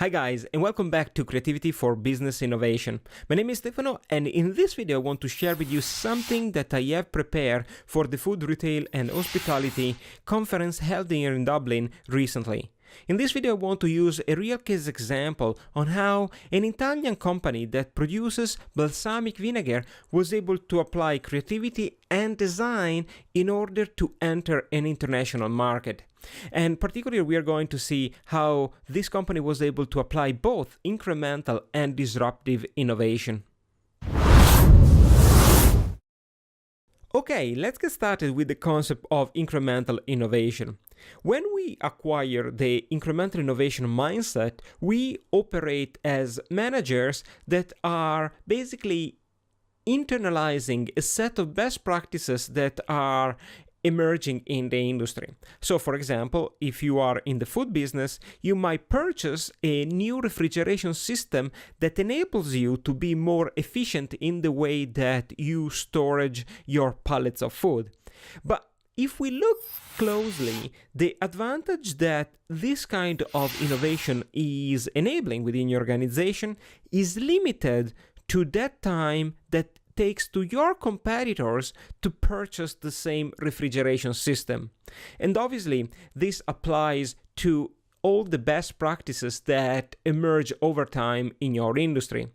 Hi guys, and welcome back to Creativity for Business Innovation. My name is Stefano, and in this video I want to share with you something that I have prepared for the Food Retail and Hospitality conference held here in Dublin recently. In this video I want to use a real case example on how an Italian company that produces balsamic vinegar was able to apply creativity and design in order to enter an international market. And particularly we are going to see how this company was able to apply both incremental and disruptive innovation. Okay, let's get started with the concept of incremental innovation. When we acquire the incremental innovation mindset, we operate as managers that are basically internalizing a set of best practices that are emerging in the industry. So for example, if you are in the food business, you might purchase a new refrigeration system that enables you to be more efficient in the way that you storage your pallets of food. But if we look closely, the advantage that this kind of innovation is enabling within your organization is limited to that time that takes to your competitors to purchase the same refrigeration system. And obviously, this applies to all the best practices that emerge over time in your industry.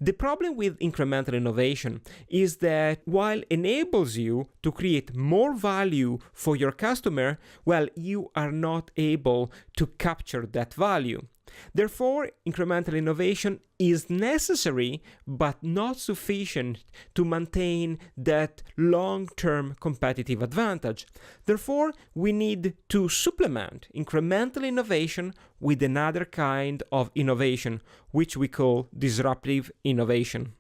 The problem with incremental innovation is that while it enables you to create more value for your customer, well, you are not able to capture that value. Therefore, incremental innovation is necessary but not sufficient to maintain that long-term competitive advantage. Therefore, we need to supplement incremental innovation with another kind of innovation, which we call disruptive innovation.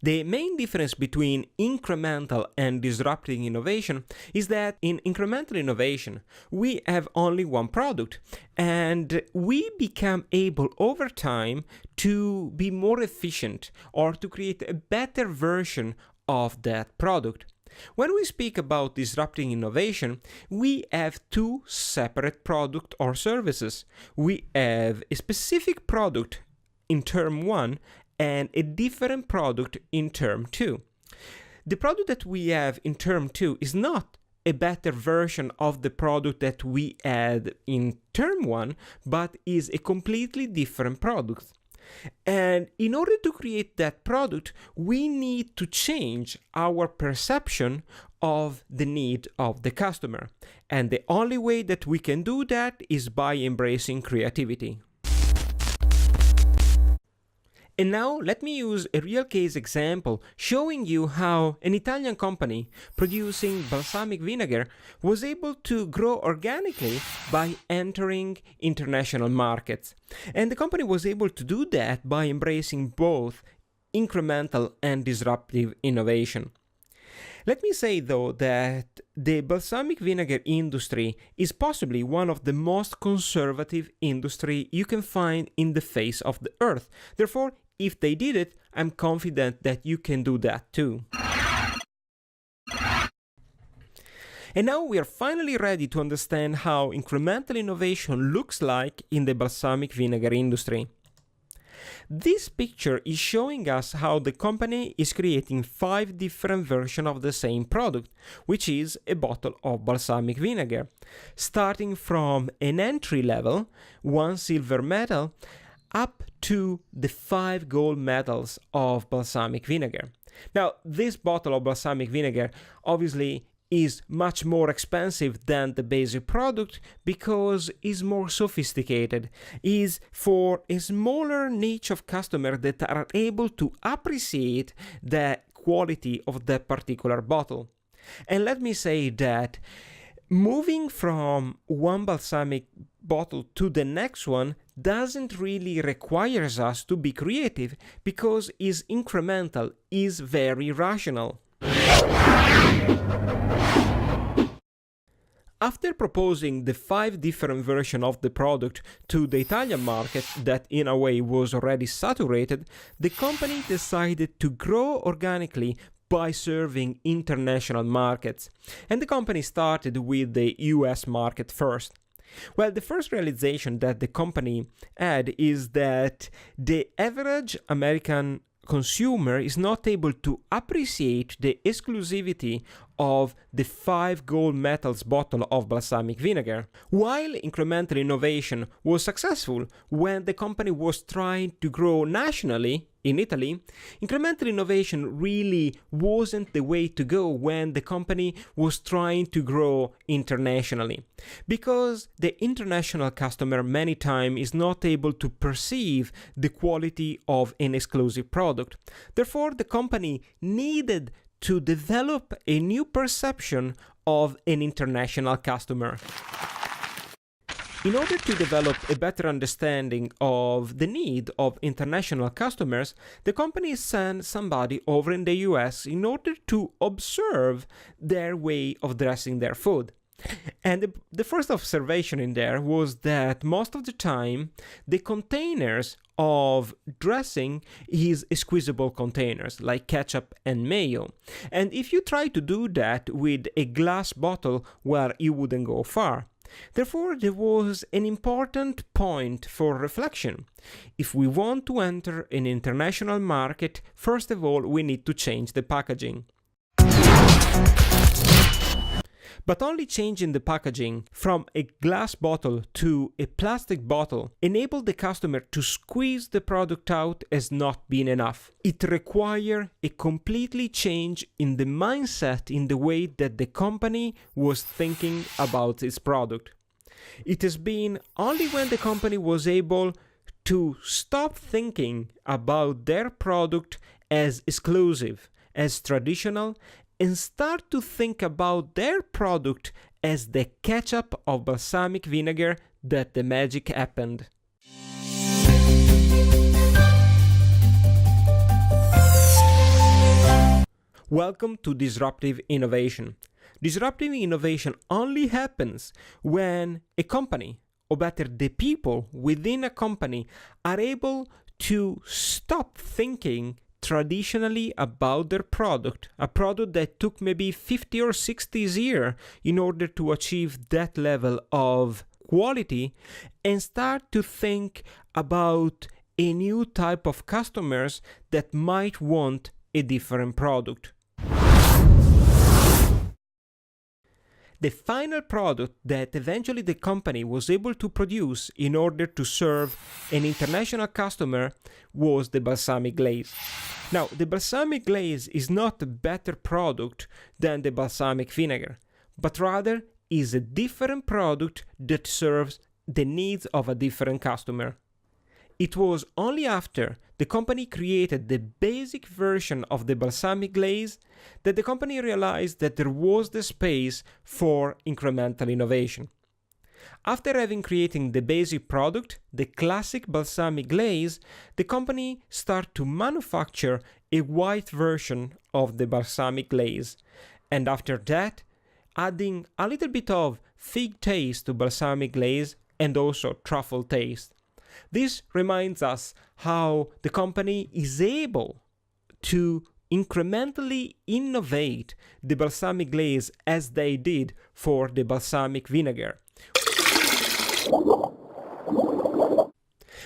The main difference between incremental and disruptive innovation is that in incremental innovation, we have only one product, and we become able over time to be more efficient or to create a better version of that product. When we speak about disrupting innovation, we have two separate products or services. We have a specific product in term one and a different product in term 2. The product that we have in term 2 is not a better version of the product that we had in term 1, but is a completely different product. And in order to create that product, we need to change our perception of the need of the customer. And the only way that we can do that is by embracing creativity. And now let me use a real case example showing you how an Italian company producing balsamic vinegar was able to grow organically by entering international markets. And the company was able to do that by embracing both incremental and disruptive innovation. Let me say though that the balsamic vinegar industry is possibly one of the most conservative industry you can find in the face of the earth. Therefore, if they did it, I'm confident that you can do that too. And now we are finally ready to understand how incremental innovation looks like in the balsamic vinegar industry. This picture is showing us how the company is creating 5 different versions of the same product, which is a bottle of balsamic vinegar, starting from an entry level, 1 silver medal, up to the 5 gold medals of balsamic vinegar. Now, this bottle of balsamic vinegar obviously is much more expensive than the basic product because it's more sophisticated, is for a smaller niche of customers that are able to appreciate the quality of that particular bottle. And let me say that moving from one balsamic bottle to the next one doesn't really require us to be creative because it's incremental, is very rational. After proposing the 5 different versions of the product to the Italian market that in a way was already saturated, the company decided to grow organically by serving international markets. And the company started with the US market first. Well, the first realization that the company had is that the average American consumer is not able to appreciate the exclusivity of the 5 gold medals bottle of balsamic vinegar. While incremental innovation was successful when the company was trying to grow nationally in Italy, incremental innovation really wasn't the way to go when the company was trying to grow internationally, because the international customer many times is not able to perceive the quality of an exclusive product. Therefore, the company needed to develop a new perception of an international customer. In order to develop a better understanding of the need of international customers, the company sent somebody over in the US in order to observe their way of dressing their food. And the first observation in there was that most of the time the containers of dressing is squeezable containers like ketchup and mayo. And if you try to do that with a glass bottle, well, you wouldn't go far. Therefore, there was an important point for reflection. If we want to enter an international market, first of all, we need to change the packaging. But only changing the packaging from a glass bottle to a plastic bottle enabled the customer to squeeze the product out as not being enough. It required a completely change in the mindset, in the way that the company was thinking about its product. It has been only when the company was able to stop thinking about their product as exclusive, as traditional, and start to think about their product as the ketchup of balsamic vinegar that the magic happened. Welcome to Disruptive Innovation. Disruptive innovation only happens when a company, or better, the people within a company, are able to stop thinking traditionally about their product, a product that took maybe 50 or 60 years in order to achieve that level of quality, and start to think about a new type of customers that might want a different product. The final product that eventually the company was able to produce in order to serve an international customer was the balsamic glaze. Now, the balsamic glaze is not a better product than the balsamic vinegar, but rather is a different product that serves the needs of a different customer. It was only after the company created the basic version of the balsamic glaze that the company realized that there was the space for incremental innovation. After having created the basic product, the classic balsamic glaze, the company started to manufacture a white version of the balsamic glaze, and after that, adding a little bit of fig taste to balsamic glaze and also truffle taste. This reminds us how the company is able to incrementally innovate the balsamic glaze as they did for the balsamic vinegar.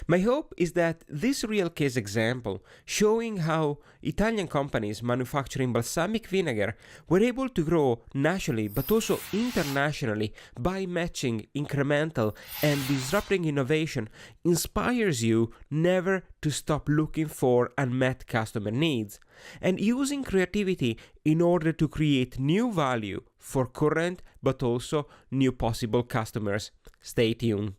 My hope is that this real case example, showing how Italian companies manufacturing balsamic vinegar were able to grow nationally but also internationally by matching incremental and disrupting innovation, inspires you never to stop looking for unmet customer needs and using creativity in order to create new value for current but also new possible customers. Stay tuned.